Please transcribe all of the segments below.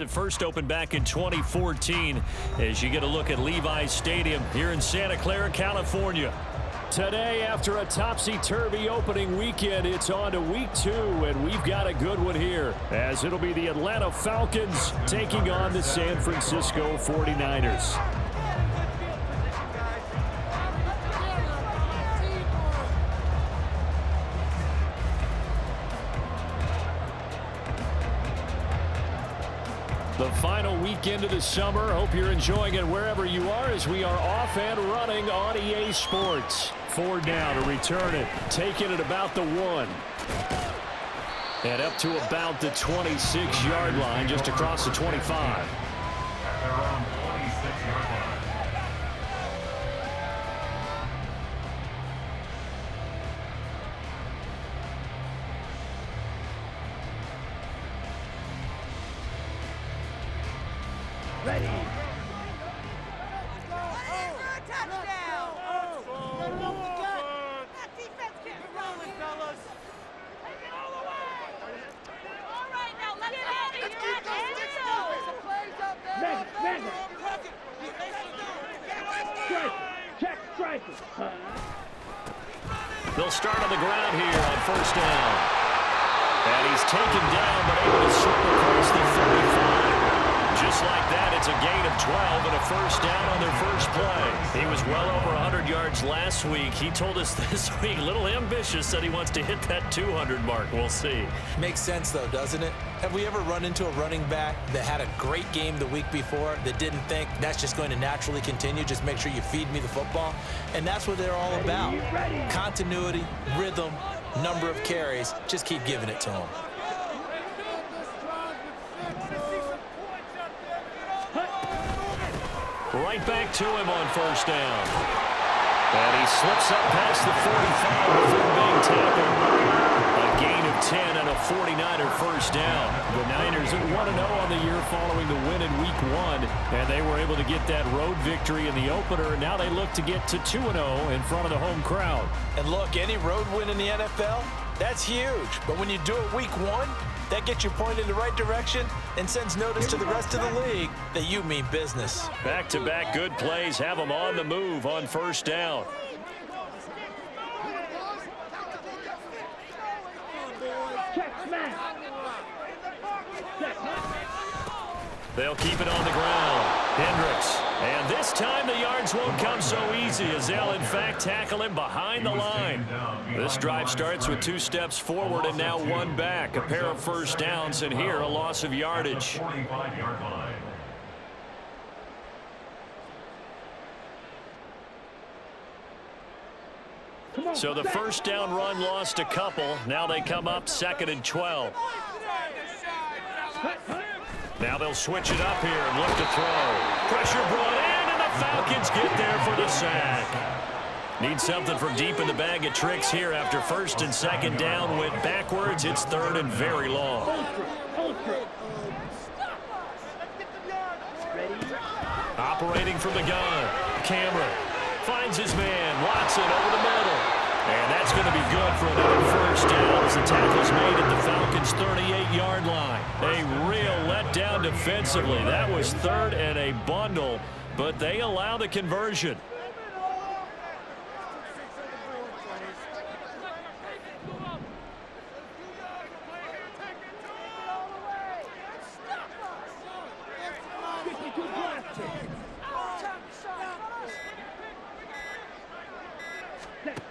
It first opened back in 2014 as you get a look at Levi's Stadium here in Santa Clara, California. Today, after a topsy-turvy opening weekend, it's on to week 2, and we've got a good one here, as it'll be the Atlanta Falcons taking on the San Francisco 49ers. The final weekend of the summer. Hope you're enjoying it wherever you are as we are off and running on EA Sports. 4 down to return it. Taking it about the 1. And up to about the 26-yard line, just across the 25. Ready. Touchdown. That defense can't run, fellas. Take it all the way. All right, now let's get it. Strike. They'll start on the ground here on first down. And he's taken down, but able to circle across the 35. Just like that, it's a gain of 12 and a first down on their first play. He was well over 100 yards last week. He told us this week, a little ambitious, that he wants to hit that 200 mark. We'll see. Makes sense, though, doesn't it? Have we ever run into a running back that had a great game the week before that didn't think that's just going to naturally continue? Just make sure you feed me the football. And that's what they're all about. Continuity, rhythm, number of carries. Just keep giving it to them. Right back to him on first down. And he slips up past the 45 before being tackled. A gain of 10 and a 49er first down. The Niners at 1-0 on the year following the win in week 1. And they were able to get that road victory in the opener. And now they look to get to 2-0 in front of the home crowd. And look, any road win in the NFL, that's huge. But when you do it week 1, that gets you pointed in the right direction and sends notice to the rest of the league that you mean business. Back-to-back good plays have them on the move on first down. They'll keep it on the ground. Hendricks. And this time the yards won't come so easy as they'll, in fact, tackle him behind the line. This drive starts with 2 steps forward and now 1 back. A pair of first downs, and here a loss of yardage. So the first down run lost a couple. Now they come up 2nd and 12. Now they'll switch it up here and look to throw. Pressure brought in, and the Falcons get there for the sack. Need something from deep in the bag of tricks here after 1st and 2nd down went backwards. It's 3rd and very long. Operating from the gun. Cameron finds his man. Watson over the middle. And that's going to be good for another first down as the tackle's made at the Falcons' 38-yard line. A real letdown defensively. That was 3rd and a bundle, but they allow the conversion.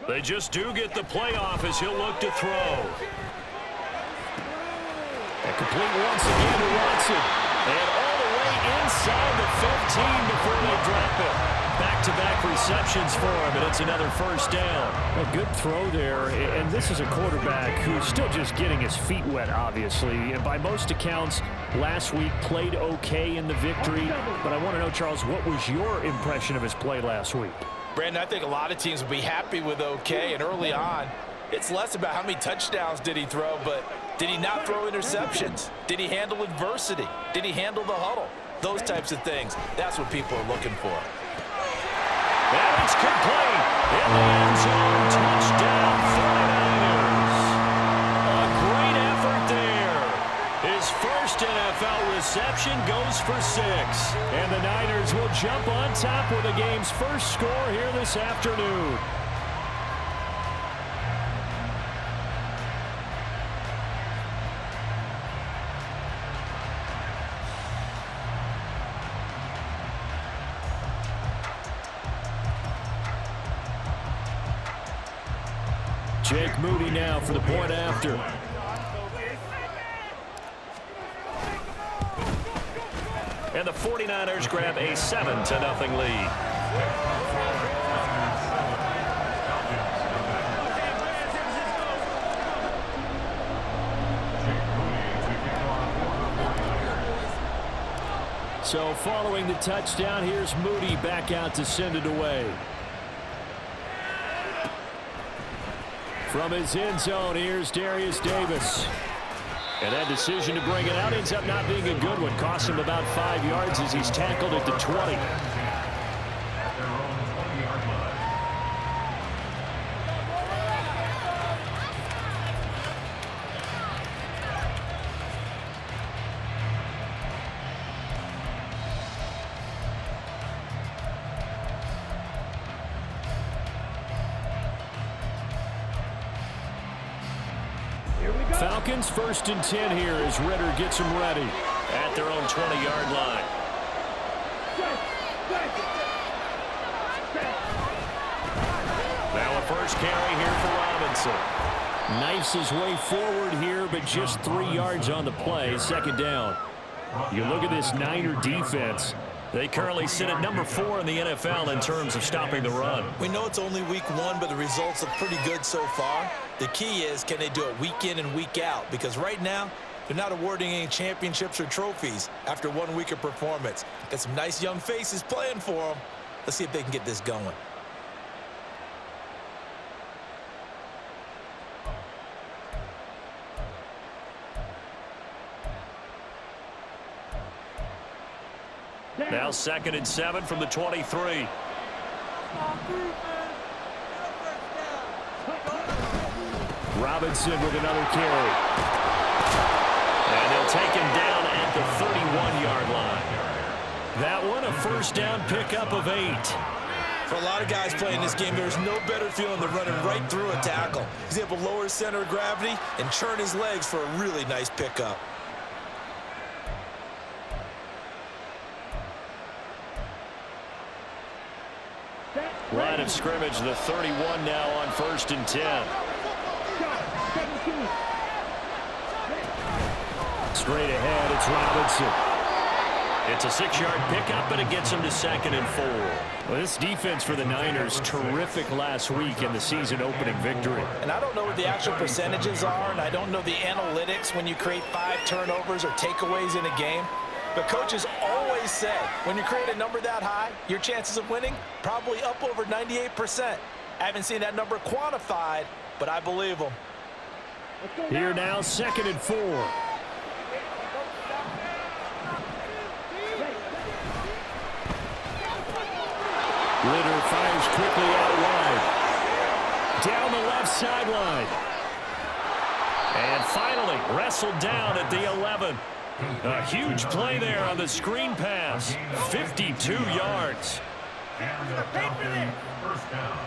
They just do get the playoff as he'll look to throw. And complete once again to Watson. And all the way inside the 15 before they drop it. Back-to-back receptions for him, and it's another first down. A good throw there, and this is a quarterback who's still just getting his feet wet, obviously. And by most accounts, last week played okay in the victory. But I want to know, Charles, what was your impression of his play last week? Brandon, I think a lot of teams will be happy with okay, and early on, it's less about how many touchdowns did he throw, but did he not throw interceptions? Did he handle adversity? Did he handle the huddle? Those types of things. That's what people are looking for. And it's complete. In the end zone, touchdown 49ers. A great effort there. His first NFL reception, goes for 6. And the Niners will jump on top with the game's first score here this afternoon. Jake Moody now for the point after. And the 49ers grab a 7-0 lead. So following the touchdown, here's Moody back out to send it away. From his end zone, here's Darius Davis. And that decision to bring it out ends up not being a good one. Cost him about 5 yards as he's tackled at the 20. Falcons 1st and 10 here as Ritter gets them ready. At their own 20-yard line. Now a first carry here for Robinson. Knifes his way forward here, but just 3 yards on the play. 2nd down. You look at this Niner defense. They currently sit at number 4 in the NFL in terms of stopping the run. We know it's only week 1, but the results look pretty good so far. The key is, can they do it week in and week out? Because right now, they're not awarding any championships or trophies after 1 week of performance. Got some nice young faces playing for them. Let's see if they can get this going. Now 2nd and 7 from the 23. Robinson with another carry. And they'll take him down at the 31-yard line. That one a first down pickup of 8. For a lot of guys playing this game, there's no better feeling than running right through a tackle. He's able to lower his center of gravity and churn his legs for a really nice pickup. Line of scrimmage, the 31 now on 1st and 10. Straight ahead, it's Robinson. It's a 6-yard pickup, but it gets him to 2nd and 4. Well, this defense for the Niners, terrific last week in the season opening victory. And I don't know what the actual percentages are, and I don't know the analytics when you create 5 turnovers or takeaways in a game. But coaches always say, when you create a number that high, your chances of winning probably up over 98%. I haven't seen that number quantified, but I believe them. Here now, 2nd and 4. Ritter fires quickly out wide. Down the left sideline. And finally wrestled down at the 11. A huge play there on the screen pass. 52 yards. And the Falcons first down.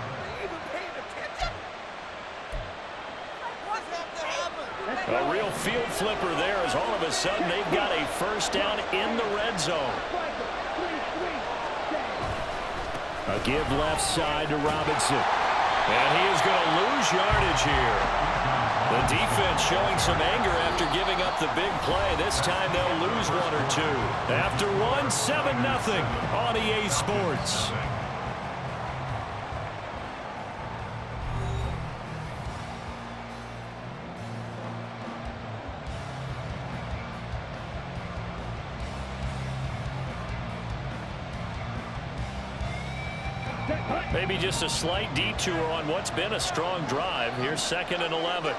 A real field flipper there as all of a sudden they've got a first down in the red zone. A give left side to Robinson. And he is going to lose yardage here. The defense showing some anger after giving up the big play. This time they'll lose 1 or 2. After 1, 7-0 on EA Sports. Maybe just a slight detour on what's been a strong drive. Here's 2nd and 11.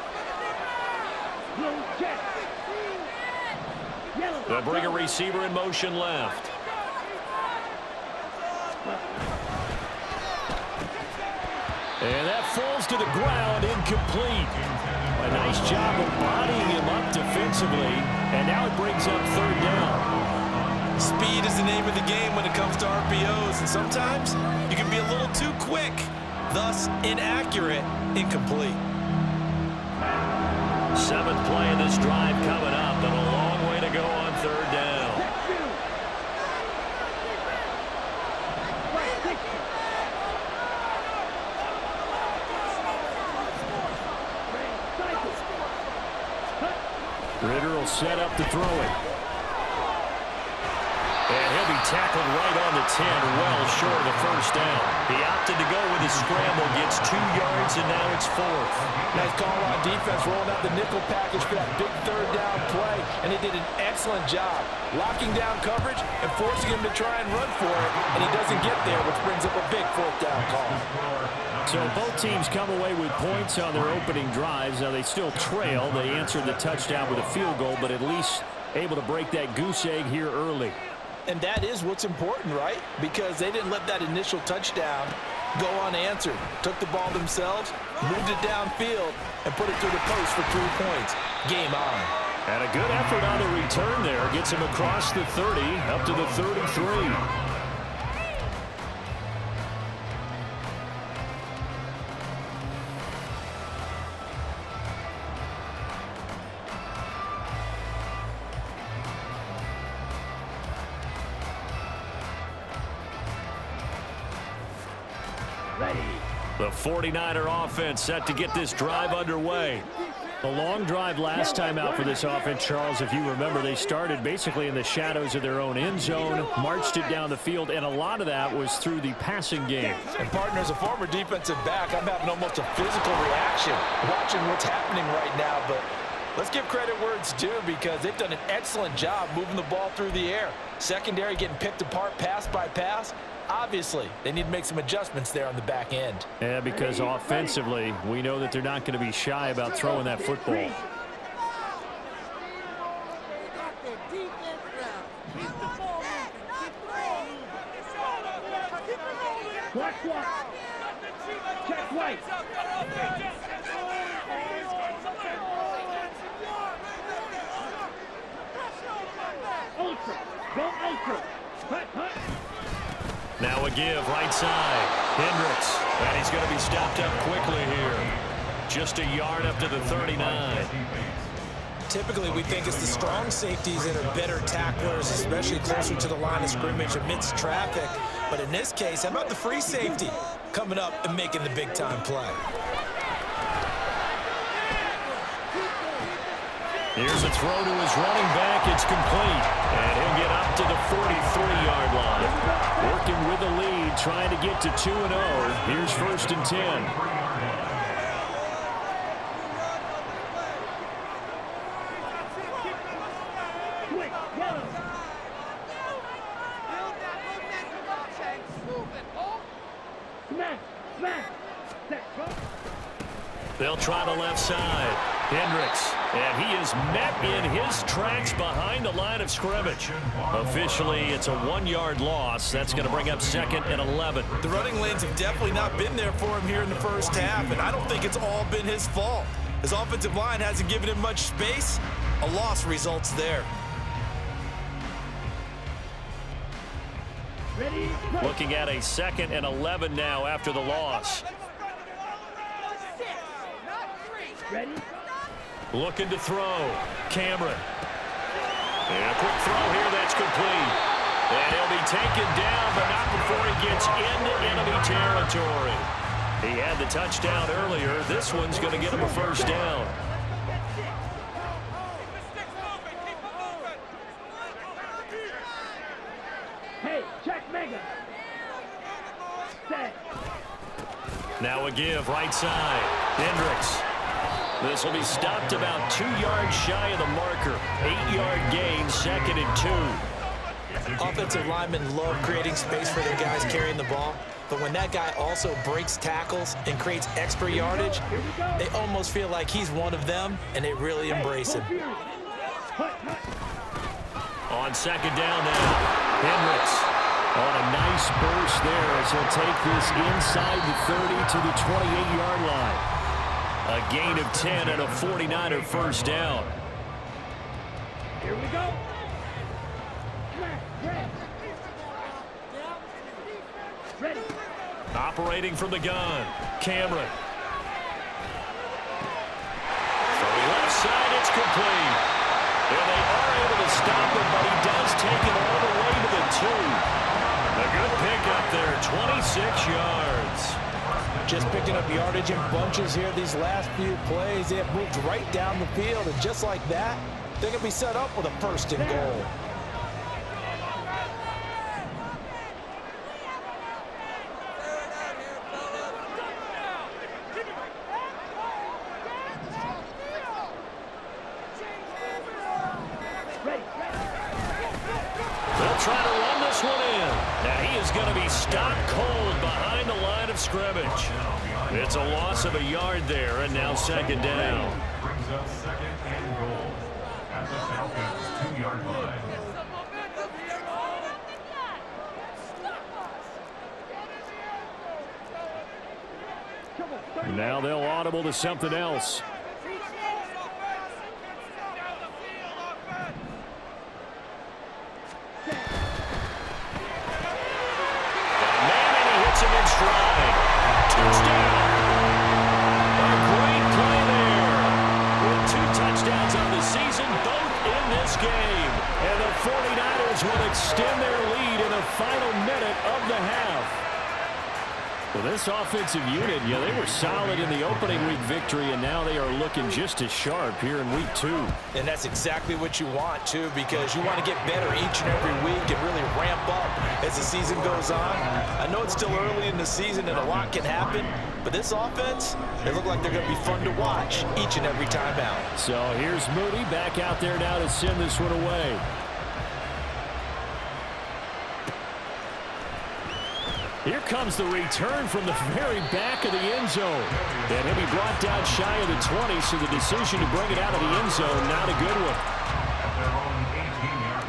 They'll bring a receiver in motion left. And that falls to the ground, incomplete. A nice job of bodying him up defensively, and now it brings up third down. Speed is the name of the game when it comes to RPOs, and sometimes you can be a little too quick, thus inaccurate, incomplete. Seventh play of this drive coming up, and a long way to go on third down. Ritter will set up to throw it. And he'll be tackled right on the 10, well short of the first down. He opted to go with his scramble, gets 2 yards, and now it's fourth. Nice call on defense, rolling out the nickel package for that big third down play, and they did an excellent job locking down coverage and forcing him to try and run for it, and he doesn't get there, which brings up a big fourth down call. So both teams come away with points on their opening drives. Now they still trail. They answered the touchdown with a field goal, but at least able to break that goose egg here early. And that is what's important, right? Because they didn't let that initial touchdown go unanswered. Took the ball themselves, moved it downfield, and put it through the post for 3 points. Game on. And a good effort on the return there. Gets him across the 30, up to the 33. The 49er offense set to get this drive underway. A long drive last time out for this offense, Charles. If you remember, they started basically in the shadows of their own end zone, marched it down the field, and a lot of that was through the passing game. And partner, as a former defensive back, I'm having almost a physical reaction watching what's happening right now. But let's give credit where it's due, because they've done an excellent job moving the ball through the air. Secondary getting picked apart pass by pass. Obviously, they need to make some adjustments there on the back end. Yeah, because offensively, we know that they're not going to be shy about throwing that football. Check white. Ultra. Go ultra. Hut, hut. Now a give, right side. Hendricks. And he's going to be stopped up quickly here. Just a yard up to the 39. Typically, we think it's the strong safeties that are better tacklers, especially closer to the line of scrimmage amidst traffic. But in this case, how about the free safety coming up and making the big-time play? Here's a throw to his running back. It's complete. And he'll get up to the 43-yard line. Working with the lead, trying to get to 2-0. Here's 1st and 10. They'll try the left side. Hendricks, and he is met in his tracks behind the line of scrimmage. Officially, it's a 1-yard loss. That's going to bring up 2nd and 11. The running lanes have definitely not been there for him here in the first half, and I don't think it's all been his fault. His offensive line hasn't given him much space. A loss results there. Looking at a 2nd and 11 now after the loss. Ready? Looking to throw. Cameron. And a quick throw here, that's complete. And he'll be taken down, but not before he gets into enemy territory. He had the touchdown earlier. This one's going to get him a 1st down. Hey, check mega. Set. Now a give, right side. Hendricks. This will be stopped about 2 yards shy of the marker. 8-yard gain, 2nd and 2. Offensive linemen love creating space for their guys carrying the ball, but when that guy also breaks tackles and creates extra yardage, they almost feel like he's one of them, and they really embrace him. On 2nd down now, Hendricks on a nice burst there as he'll take this inside the 30 to the 28-yard line. A gain of 10 and a 49er first down. Here we go. Ready. Operating from the gun, Cameron. From the left side, it's complete. And they are able to stop him, but he does take it all the way to the 2. A good pickup there, 26 yards. Just picking up yardage in bunches here these last few plays. They have moved right down the field, and just like that, they're going to be set up with a 1st and goal. They'll try to run this one in. Now he is going to be stopped cold behind the line of scrimmage. It's a loss of a yard there, and now 2nd down. Brings up 2nd and goal at the Falcons' 2-yard line. Now they'll audible to something else. Touchdown. A great play there. With 2 touchdowns on the season, both in this game. And the 49ers will extend their lead in the final minute of the half. Well, this offensive unit, yeah, they were solid in the opening week victory, and now they are looking just as sharp here in week 2. And that's exactly what you want, too, because you want to get better each and every week and really ramp up as the season goes on. I know it's still early in the season and a lot can happen, but this offense, they look like they're going to be fun to watch each and every time out. So here's Moody back out there now to send this one away. Here comes the return from the very back of the end zone. And he'll be brought down shy of the 20, so the decision to bring it out of the end zone, not a good one. At their own 18-yard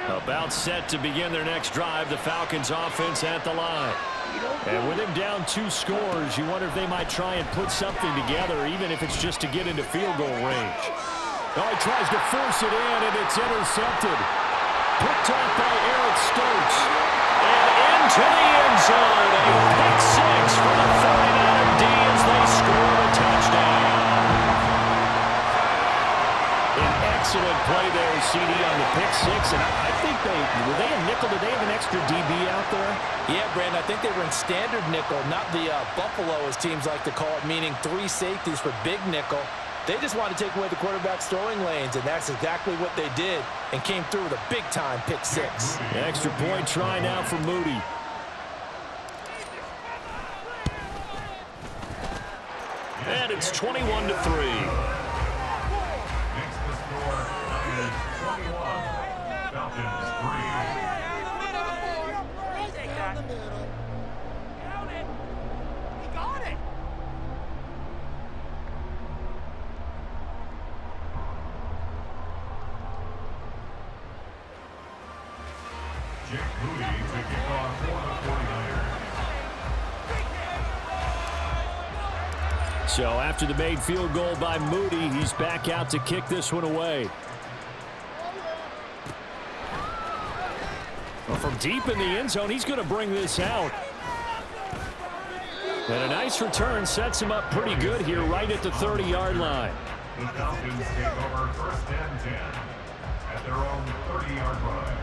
line. About set to begin their next drive, the Falcons offense at the line. And with him down 2 scores, you wonder if they might try and put something together, even if it's just to get into field goal range. Oh, he tries to force it in, and it's intercepted. Picked off by Eric Stokes. And into the end zone. A pick 6 for the 49er D as they score a touchdown. An excellent play there, CD, on the pick 6. And I think were they a nickel? Did they have an extra DB out there? Yeah, Brandon, I think they were in standard nickel, not the Buffalo, as teams like to call it, meaning 3 safeties for big nickel. They just wanted to take away the quarterback's throwing lanes, and that's exactly what they did and came through with a big-time pick 6. An extra point try now for Moody. And it's 21-3. Makes the score 9-21. Falcons 3. Down the middle. Count it. He got it. Jake Moody to kick off for the 49ers. So after the made field goal by Moody, he's back out to kick this one away. Well, from deep in the end zone, he's going to bring this out. And a nice return sets him up pretty good here right at the 30-yard line. The Falcons take over 1st and 10 at their own 30-yard line.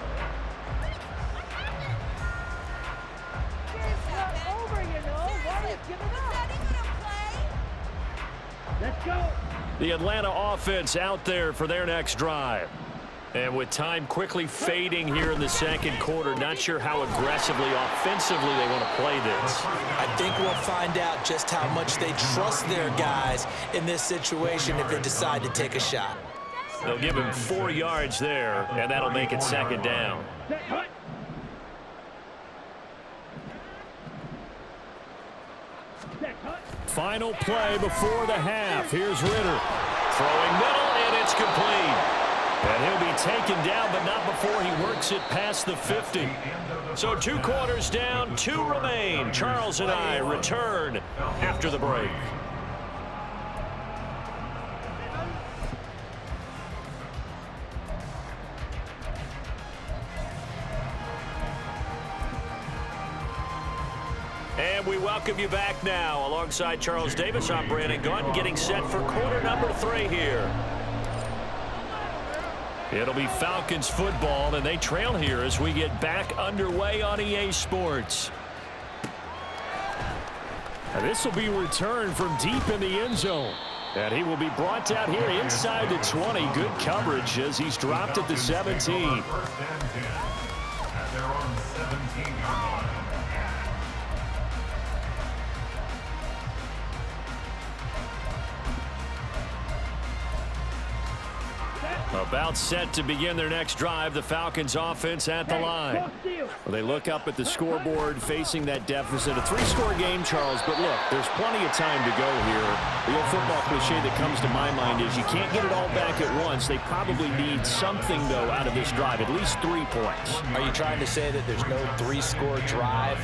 Let's go. The Atlanta offense out there for their next drive. And with time quickly fading here in the 2nd quarter, not sure how aggressively, offensively they want to play this. I think we'll find out just how much they trust their guys in this situation if they decide to take a shot. They'll give him 4 yards there, and that'll make it 2nd down. Final play before the half. Here's Ritter. Throwing middle, and it's complete. And he'll be taken down, but not before he works it past the 50. So 2 quarters down, 2 remain. Charles and I return after the break. And we welcome you back now. Alongside Charles Davis, I'm Brandon Gunn, getting set for quarter number 3 here. It'll be Falcons football, and they trail here as we get back underway on EA Sports. And this will be returned from deep in the end zone. And he will be brought down here inside the 20. Good coverage as he's dropped at the 17. First and 10 at their own 17-yard line. About set to begin their next drive, the Falcons offense at the line. Well, they look up at the scoreboard facing that deficit. A 3-score game, Charles, but look, there's plenty of time to go here. The old football cliche that comes to my mind is you can't get it all back at once. They probably need something, though, out of this drive, at least 3 points. Are you trying to say that there's no 3-score drive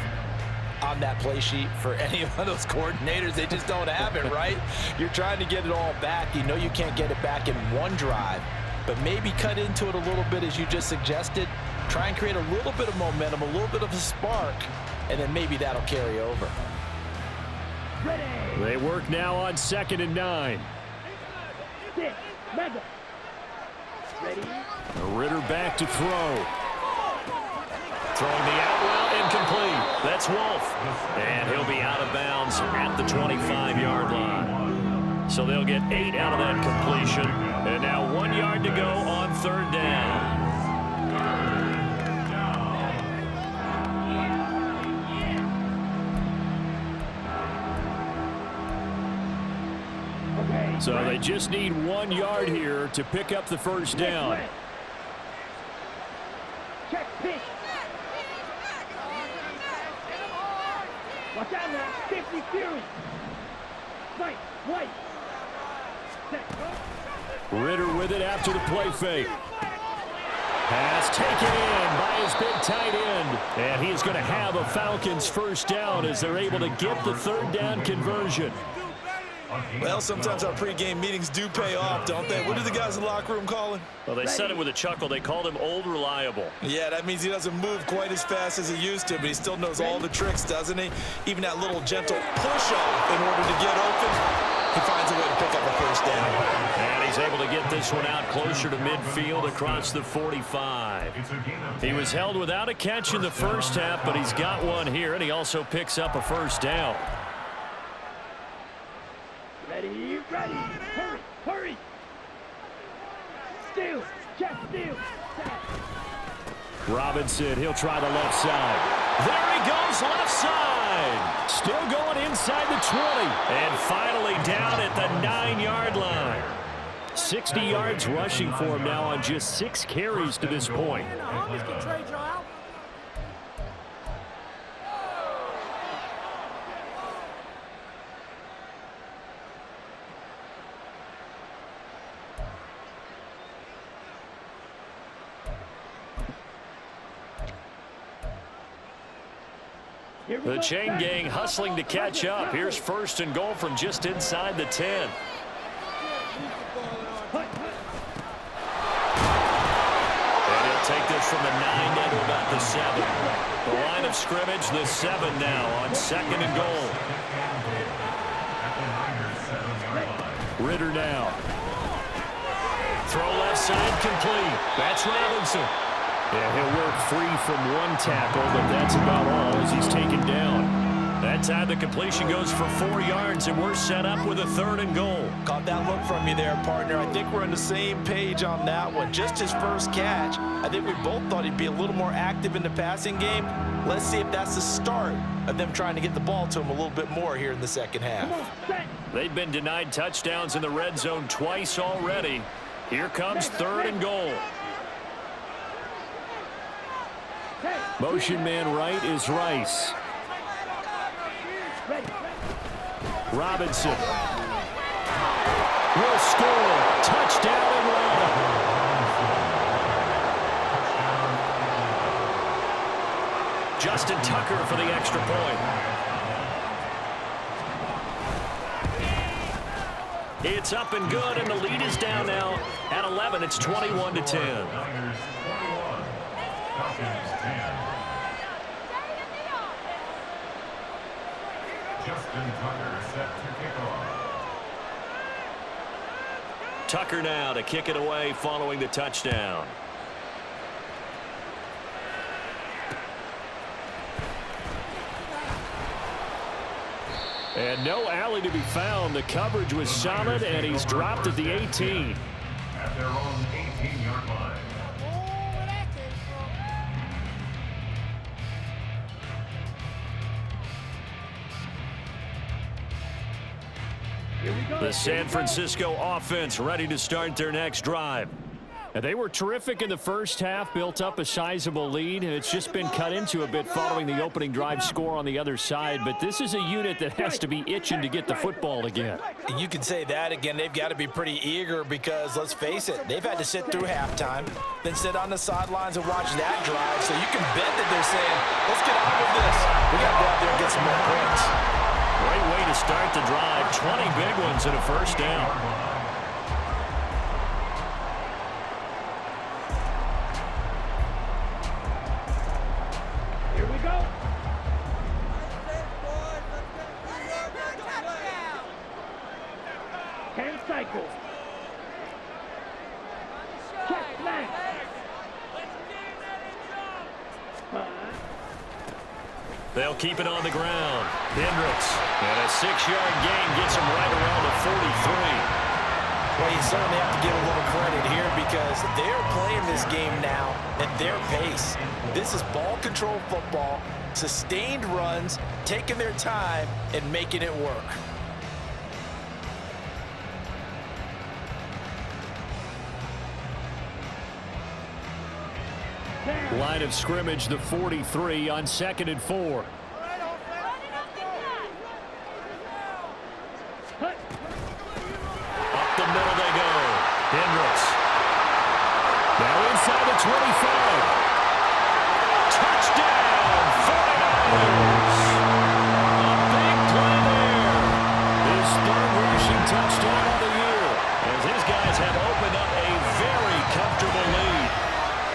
on that play sheet for any of those coordinators? They just don't have it, right? You're trying to get it all back. You know you can't get it back in one drive, but maybe cut into it a little bit as you just suggested. Try and create a little bit of momentum, a little bit of a spark, and then maybe that'll carry over. They work now on 2nd and 9. Ritter back to throw. Throwing the out route, incomplete. That's Wolf. And he'll be out of bounds at the 25-yard line. So they'll get 8 out of that completion. And now 1 yard to go on 3rd down. So they just need 1 yard here to pick up the first down. Check pitch. Watch out now. 50 Fury. White. Ritter with it after the play fake. Pass taken in by his big tight end. And he's going to have a Falcons first down as they're able to get the 3rd down conversion. Well, sometimes our pregame meetings do pay off, don't they? What do the guys in the locker room call him? Well, they said it with a chuckle. They called him Old Reliable. Yeah, that means he doesn't move quite as fast as he used to, but he still knows all the tricks, doesn't he? Even that little gentle push-off in order to get open, he finds a way to pick up a first down. And he's able to get this one out closer to midfield across the 45. He was held without a catch in the first half, but he's got one here, and he also picks up a first down. Ready. Hurry. Steal. Check steal. Robinson, he'll try the left side. There he goes, left side. Still going inside the 20. And finally down at the 9-yard line. 60 yards rushing for him now on just 6 carries to this point. The chain gang hustling to catch up. Here's 1st and goal from just inside the 10. And he'll take this from the 9 down to about the 7. The line of scrimmage, the 7 now on 2nd and goal. Ritter now. Throw left side complete. That's Robinson. Yeah, he'll work free from 1 tackle, but that's about all as he's taken down. That time the completion goes for 4 yards, and we're set up with a 3rd and goal. Caught that look from you there, partner. I think we're on the same page on that one. Just his first catch. I think we both thought he'd be a little more active in the passing game. Let's see if that's the start of them trying to get the ball to him a little bit more here in the second half. They've been denied touchdowns in the red zone twice already. Here comes 3rd and goal. Motion man right is Rice. Robinson will score. Touchdown and 1. Justin Tucker for the extra point. It's up and good, and the lead is down now at 11. It's 21-10. Niners 21, Falcons 10. Justin Tucker set to kick off. Tucker now to kick it away following the touchdown. And no alley to be found. The coverage was solid, and he's dropped at the 18. At their own 18-yard line. The San Francisco offense ready to start their next drive. And they were terrific in the first half, built up a sizable lead, and it's just been cut into a bit following the opening drive score on the other side. But this is a unit that has to be itching to get the football again. You can say that again. They've got to be pretty eager because, let's face it, they've had to sit through halftime, then sit on the sidelines and watch that drive. So you can bet that they're saying, let's get on with this. We got to go out there and get some more points. Great way to start the drive. 20 big ones and a first down. Here we go. 10 cycles. Check, man. They'll keep it on the ground. Hendricks, and a 6-yard gain gets him right around the 43. Well, you certainly have to give a little credit here because they're playing this game now at their pace. This is ball control football, sustained runs, taking their time, and making it work. Line of scrimmage, the 43 on 2nd and 4. Up the middle they go. Hendricks. Now inside the 25. Touchdown, 49ers. A big play there. His third rushing touchdown of the year, as his guys have opened up a very comfortable lead.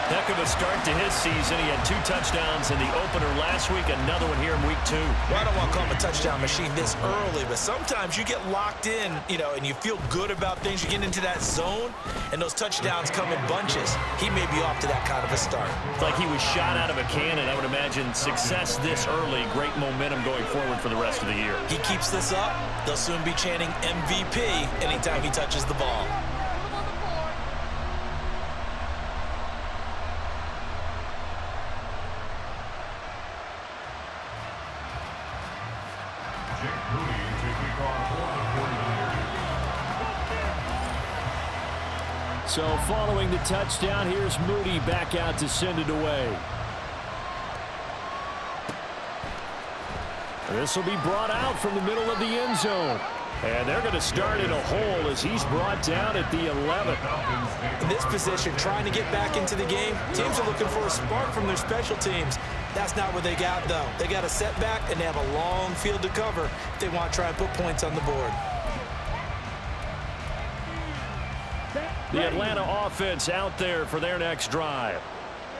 Heck of a start to his season. He had 2 touchdowns in the opener last week, another one here in week 2. Well, I don't want to call him a touchdown machine this early, but sometimes you get locked in, and you feel good about things. You get into that zone, and those touchdowns come in bunches. He may be off to that kind of a start. It's like he was shot out of a cannon. I would imagine success this early, great momentum going forward for the rest of the year. He keeps this up, they'll soon be chanting MVP anytime he touches the ball. So following the touchdown, here's Moody back out to send it away. This will be brought out from the middle of the end zone. And they're going to start in a hole as he's brought down at the 11. In this position, trying to get back into the game, teams are looking for a spark from their special teams. That's not what they got, though. They got a setback, and they have a long field to cover if they want to try and put points on the board. The Atlanta offense out there for their next drive.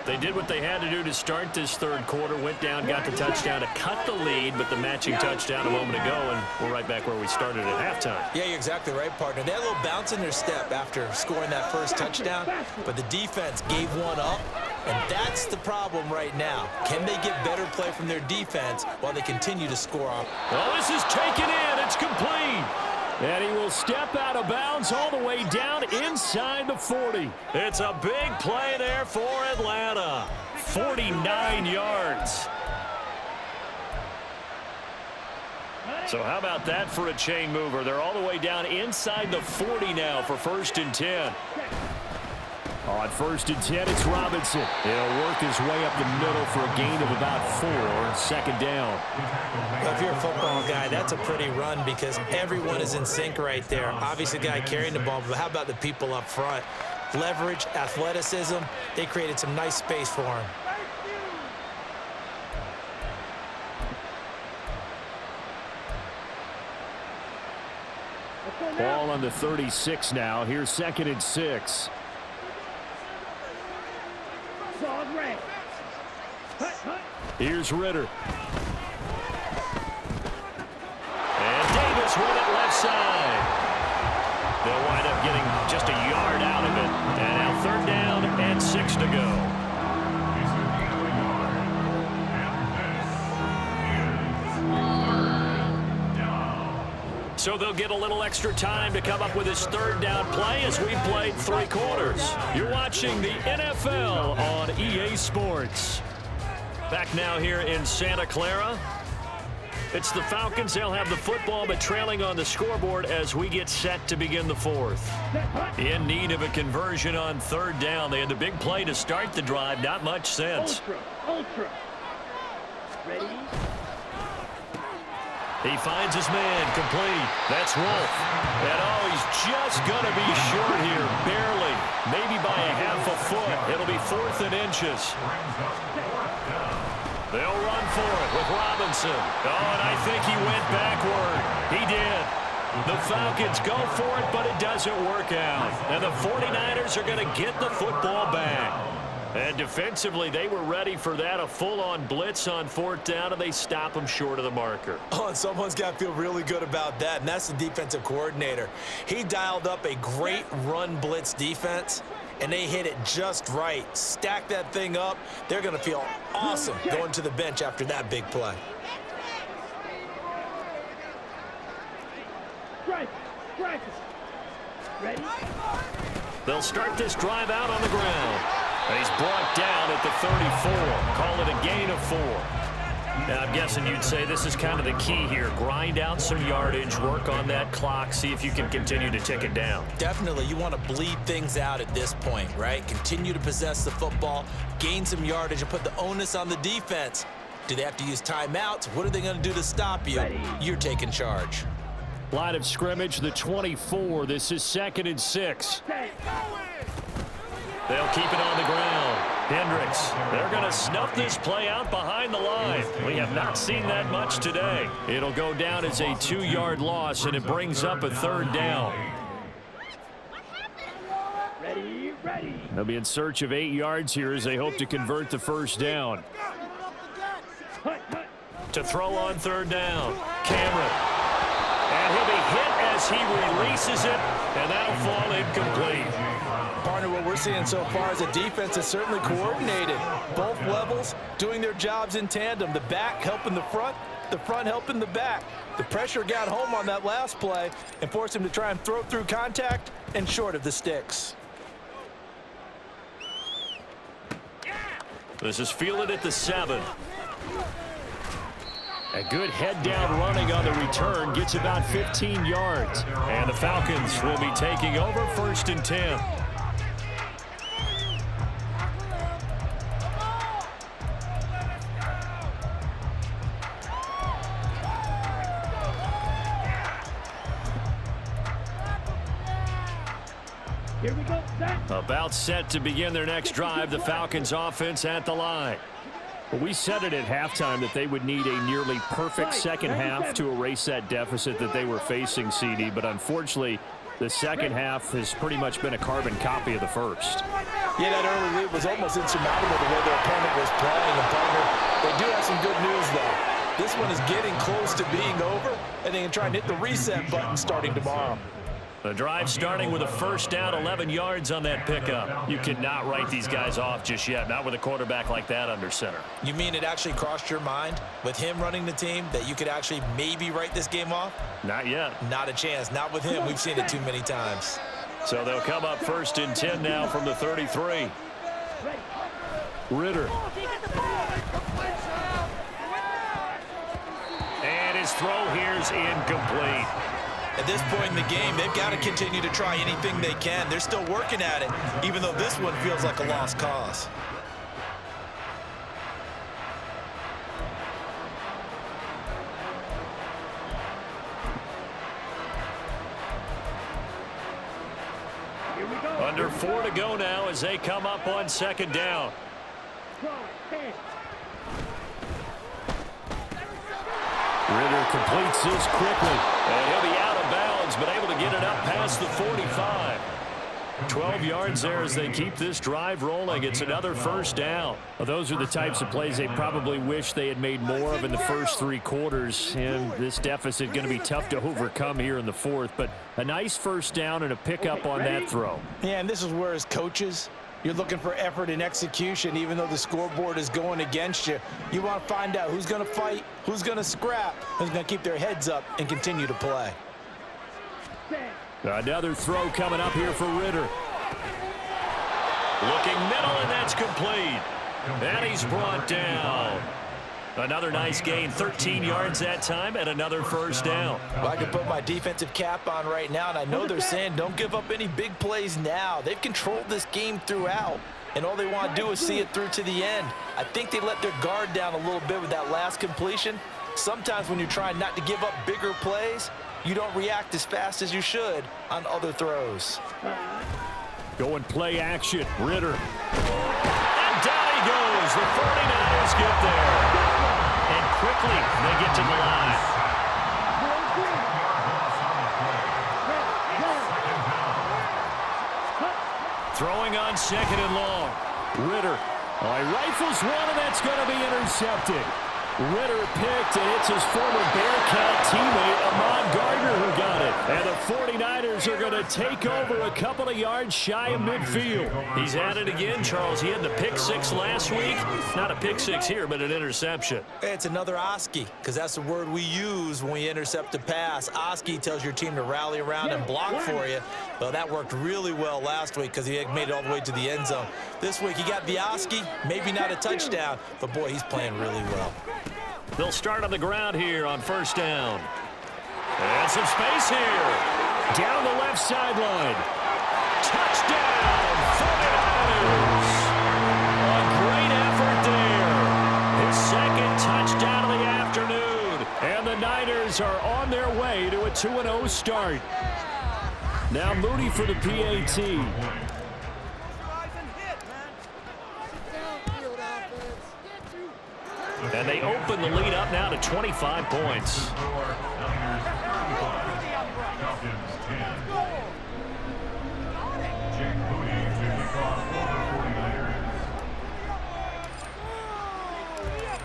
They did what they had to do to start this third quarter, went down, got the touchdown to cut the lead, but the matching touchdown a moment ago, and we're right back where we started at halftime. Yeah, you're exactly right, partner. They had a little bounce in their step after scoring that first touchdown, but the defense gave one up, and that's the problem right now. Can they get better play from their defense while they continue to score on? Well, this is taken in. It's complete. And he will step out of bounds all the way down inside the 40. It's a big play there for Atlanta. 49 yards. So how about that for a chain mover? They're all the way down inside the 40 now for 1st and 10. On 1st and 10, it's Robinson. He'll work his way up the middle for a gain of about 4. 2nd down. Well, if you're a football guy, that's a pretty run because everyone is in sync right there. Obviously, the guy carrying the ball, but how about the people up front? Leverage, athleticism, they created some nice space for him. Ball on the 36 now. Here's 2nd and 6. Solid red. Hut, hut. Here's Ritter. And Davis with it left side. They'll wind up getting just a yard out of it. And now 3rd down and 6 to go. So they'll get a little extra time to come up with his 3rd down play as we played 3 quarters. You're watching the NFL on EA Sports. Back now here in Santa Clara. It's the Falcons. They'll have the football, but trailing on the scoreboard as we get set to begin the 4th. In need of a conversion on 3rd down. They had the big play to start the drive. Not much sense. Ultra. Ready? He finds his man, complete. That's Wolf. And he's just going to be short here, barely. Maybe by a half a foot. It'll be 4th and inches. They'll run for it with Robinson. And I think he went backward. He did. The Falcons go for it, but it doesn't work out. And the 49ers are going to get the football back. And defensively, they were ready for that, a full-on blitz on 4th down, and they stop them short of the marker. Oh, and someone's got to feel really good about that, and that's the defensive coordinator. He dialed up a great run blitz defense, and they hit it just right. Stack that thing up. They're going to feel awesome going to the bench after that big play. Practice. Ready? They'll start this drive out on the ground. And he's brought down at the 34. Call it a gain of 4. Now, I'm guessing you'd say this is kind of the key here. Grind out some yardage, work on that clock, see if you can continue to tick it down. Definitely, you want to bleed things out at this point, right? Continue to possess the football, gain some yardage, and put the onus on the defense. Do they have to use timeouts? What are they going to do to stop you? You're taking charge. Line of scrimmage, the 24. This is 2nd and 6. They'll keep it on the ground. Hendricks, they're going to snuff this play out behind the line. We have not seen that much today. It'll go down as a 2-yard loss, and it brings up a 3rd down. Ready. They'll be in search of 8 yards here as they hope to convert the 1st down. To throw on 3rd down, Cameron. And he'll be hit as he releases it, and that'll fall incomplete. Partner, what we're seeing so far is the defense is certainly coordinated. Both levels doing their jobs in tandem. The back helping the front helping the back. The pressure got home on that last play and forced him to try and throw through contact and short of the sticks. This is fielded at the 7. A good head-down running on the return gets about 15 yards. And the Falcons will be taking over 1st and 10. Here we go. About set to begin their next drive, the Falcons offense at the line. Well, we said it at halftime that they would need a nearly perfect second half to erase that deficit that they were facing, CD, but unfortunately, the second half has pretty much been a carbon copy of the first. Yeah, that early lead was almost insurmountable the way their opponent was playing. And partner, they do have some good news, though. This one is getting close to being over, and they can try and hit the reset button starting tomorrow. The drive starting with a 1st down, 11 yards on that pickup. You cannot write these guys off just yet, not with a quarterback like that under center. You mean it actually crossed your mind with him running the team that you could actually maybe write this game off? Not yet. Not a chance. Not with him. We've seen it too many times. So they'll come up 1st and 10 now from the 33. Ritter. And his throw here's incomplete. At this point in the game, they've got to continue to try anything they can. They're still working at it, even though this one feels like a lost cause. Under 4 to go now as they come up on 2nd down. Ritter completes this quickly, and he'll be out of bounds Browns, but able to get it up past the 45. 12 yards there as they keep this drive rolling. It's another first down. Well, those are the types of plays they probably wish they had made more of in the first 3 quarters. And this deficit going to be tough to overcome here in the fourth. But a nice first down and a pickup on that throw. Yeah, and this is where as coaches, you're looking for effort and execution. Even though the scoreboard is going against you, you want to find out who's going to fight, who's going to scrap, who's going to keep their heads up and continue to play. Another throw coming up here for Ritter. Looking middle, and that's complete. And he's brought down. Another nice gain, 13 yards that time, and another first down. Well, I can put my defensive cap on right now, and I know they're saying don't give up any big plays now. They've controlled this game throughout, and all they want to do is see it through to the end. I think they let their guard down a little bit with that last completion. Sometimes when you're trying not to give up bigger plays, you don't react as fast as you should on other throws. Going play action, Ritter. And down he goes. The 49ers get there. And quickly they get to the line. Throwing on 2nd and long. Ritter. He rifles one, and that's going to be intercepted. Ritter picked, and it's his former Bearcat teammate, Ahmad Gardner, who got it. And the 49ers are going to take over a couple of yards shy of midfield. He's at it again, Charles. He had the pick 6 last week. Not a pick 6 here, but an interception. It's another Oski, because that's the word we use when we intercept a pass. Oski tells your team to rally around and block for you. Well, that worked really well last week because he made it all the way to the end zone. This week, he got the Oski, maybe not a touchdown, but boy, he's playing really well. They'll start on the ground here on first down. And some space here. Down the left sideline. Touchdown, 49ers. A great effort there. His 2nd touchdown of the afternoon. And the Niners are on their way to a 2-0 start. Now Moody for the PAT. And they open the lead up now to 25 points.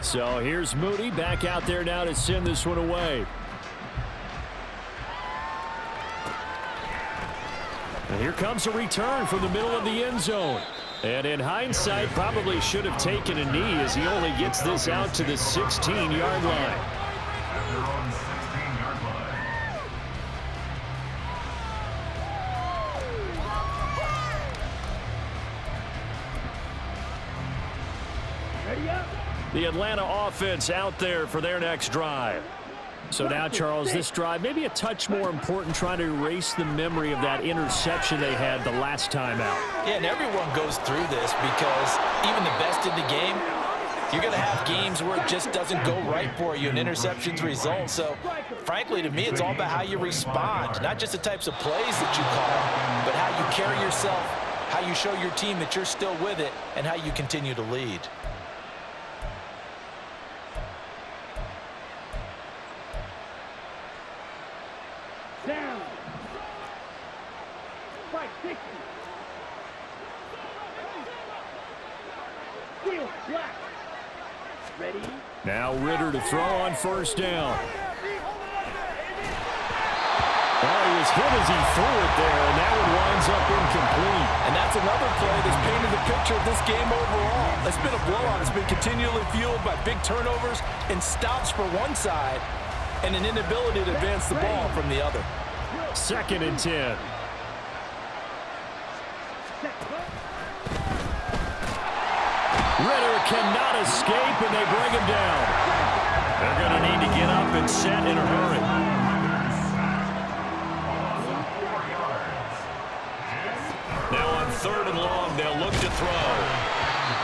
So here's Moody back out there now to send this one away. And here comes a return from the middle of the end zone. And in hindsight, probably should have taken a knee as he only gets this out to the 16-yard line. The Atlanta offense out there for their next drive. So now, Charles, this drive maybe a touch more important, trying to erase the memory of that interception they had the last time out. Yeah, and everyone goes through this because even the best in the game, you're going to have games where it just doesn't go right for you and interceptions result. So, frankly, to me, it's all about how you respond, not just the types of plays that you call, but how you carry yourself, how you show your team that you're still with it, and how you continue to lead. Down. Fight 60. Steel black. Ready? Now Ritter to throw on first down. Well, he was hit as he threw it there, and that one winds up incomplete. And that's another play that's painted the picture of this game overall. It's been a blowout. It's been continually fueled by big turnovers and stops for one side and an inability to advance the ball from the other. 2nd and 10. Ritter cannot escape, and they bring him down. They're going to need to get up and set in a hurry. Now on 3rd and long, they'll look to throw.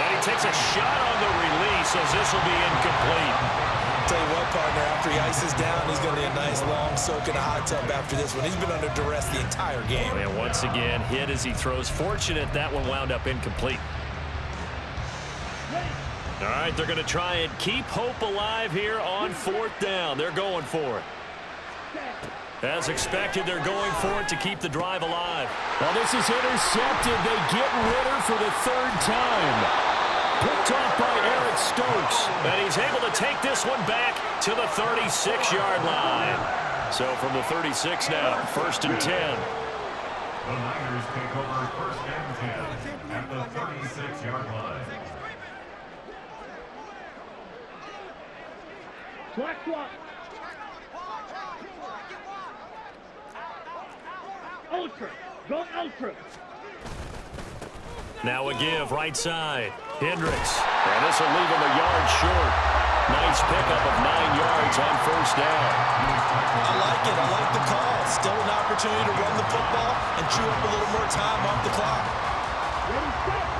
And he takes a shot on the release as this will be incomplete. Tell you what, partner, after he ices down, he's going to need a nice long soak in a hot tub after this one. He's been under duress the entire game. And once again, hit as he throws. Fortunate that one wound up incomplete. All right, they're going to try and keep hope alive here on 4th down. They're going for it. As expected, they're going for it to keep the drive alive. Well, this is intercepted. They get Ritter for the third time. Picked off by Eric Stokes. And he's able to take this one back to the 36-yard line. So from the 36 now, 1st and 10. The Niners take over 1st and 10 at the 36-yard line. Black one. Ultra. Go ultra. Now a give, right side. Hendricks. And this will leave him a yard short. Nice pickup of 9 yards on 1st down. I like it. I like the call. Still an opportunity to run the football and chew up a little more time off the clock.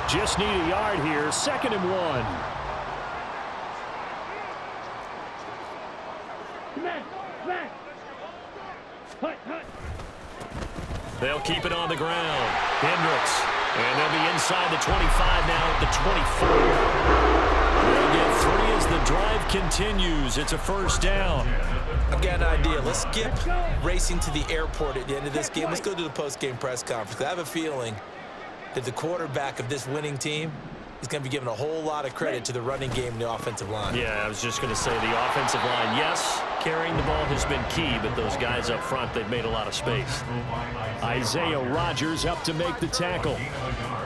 Just need a yard here. 2nd and 1. Smash. Hut. They'll keep it on the ground. Hendricks. And they'll be inside the 25 now at the 24. They'll get 3 as the drive continues. It's a 1st down. I've got an idea. Let's skip racing to the airport at the end of this game. Let's go to the post-game press conference. I have a feeling that the quarterback of this winning team is going to be given a whole lot of credit to the running game and the offensive line. Yeah, I was just going to say the offensive line, yes, carrying the ball has been key, but those guys up front, they've made a lot of space. Isaiah Rodgers up to make the tackle.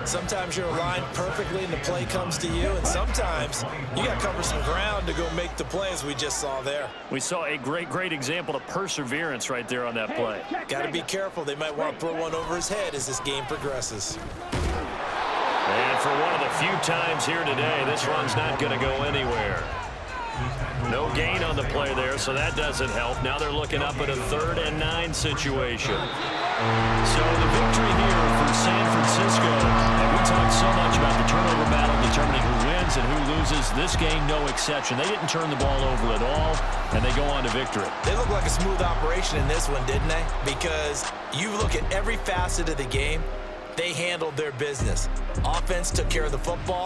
Sometimes you're aligned perfectly and the play comes to you, and sometimes you got to cover some ground to go make the play, as we just saw there. We saw a great example of perseverance right there on that play. Got to be careful. They might want to throw one over his head as this game progresses. And for one of the few times here today, this run's not going to go anywhere. No gain on the play there, so that doesn't help. Now they're looking up at a 3rd and 9 situation. So the victory here for San Francisco. And we talked so much about the turnover battle determining who wins and who loses. This game, no exception. They didn't turn the ball over at all, and they go on to victory. They look like a smooth operation in this one, didn't they? Because you look at every facet of the game, they handled their business. Offense took care of the football.